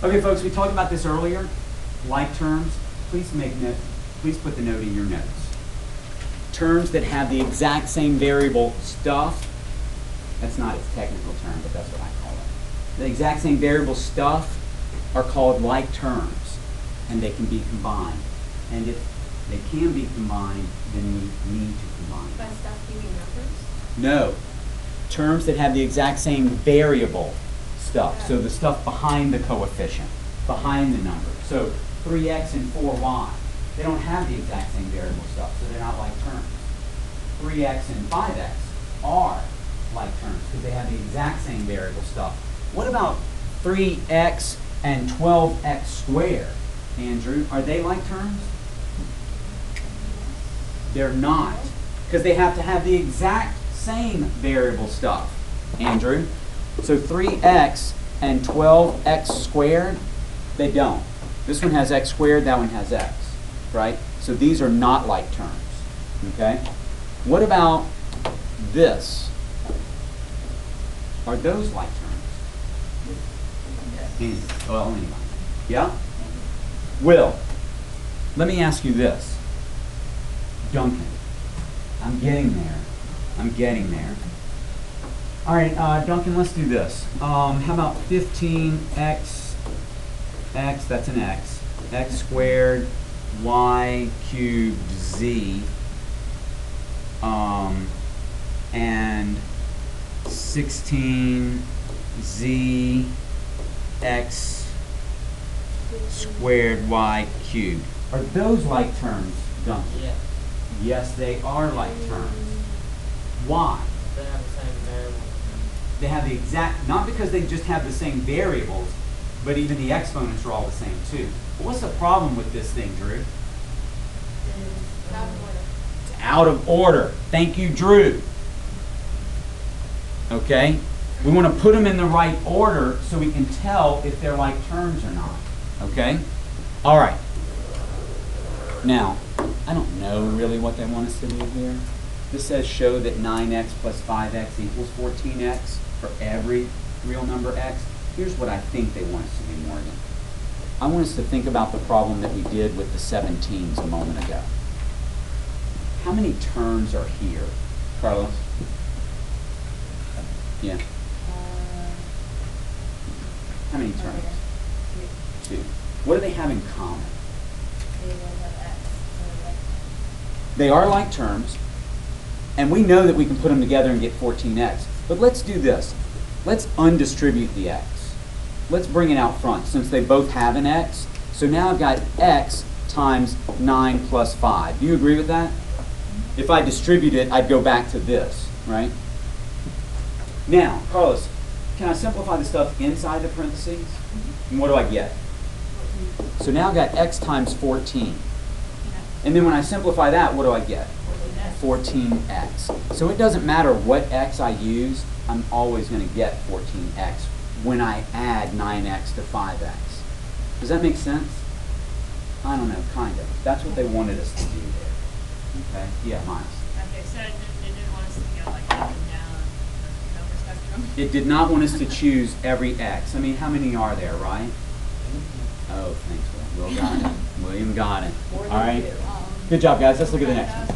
Okay, folks, we talked about this earlier. Like terms, please make note. Please put the note in your notes. Terms that have the exact same variable stuff. That's not its technical term, but that's what I call it. The exact same variable stuff are called like terms, and they can be combined. And if they can be combined, then we need to combine. By stuff, you mean numbers? No. Terms that have the exact same variable stuff. So the stuff behind the coefficient, behind the number. So 3x and 4y. They don't have the exact same variable stuff, so they're not like terms. 3x and 5x are like terms because they have the exact same variable stuff. What about 3x and 12x squared, Andrew? Are they like terms? They're not, because they have to have the exact same variable stuff, Andrew. So 3x and 12x squared, they don't. This one has x squared, that one has x, right? So these are not like terms, okay? What about this? Are those like terms? Yes. Well, anyway. Yeah? Will, let me ask you this. Duncan, I'm getting there. I'm getting there. All right, Duncan, let's do this. How about 15x, that's an x squared, y cubed, z, and 16z x squared, y cubed. Are those like terms, Duncan? Yeah. Yes, they are like terms. Why? They have the same variable. They have the exact, not because they just have the same variables, but even the exponents are all the same too. But what's the problem with this thing, Drew? It's out of order. Thank you, Drew. Okay? We want to put them in the right order so we can tell if they're like terms or not. Okay? All right. Now, I don't know really what they want us to do here. This says show that 9x plus 5x equals 14x for every real number x. Here's what I think they want us to do, Morgan. I want us to think about the problem that we did with the 17s a moment ago. How many terms are here? Carlos? Yeah. How many terms? Two. What do they have in common? They are like terms, and we know that we can put them together and get 14x. But let's do this. Let's undistribute the x. Let's bring it out front since they both have an x. So now I've got x times 9 plus 5. Do you agree with that? If I distribute it, I'd go back to this, right? Now, Carlos, can I simplify the stuff inside the parentheses? And what do I get? So now I've got x times 14. And then when I simplify that, what do I get? 14x. So it doesn't matter what x I use, I'm always going to get 14x when I add 9x to 5x. Does that make sense? I don't know, kind of. That's what they wanted us to do there. Okay? Yeah, Miles. Okay, so it didn't want us to go like up and down the number spectrum? It did not want us to choose every x. I mean, how many are there, right? Oh, thanks, Will. Will got it. William got it. All right. Good job, guys. Let's look at the next one.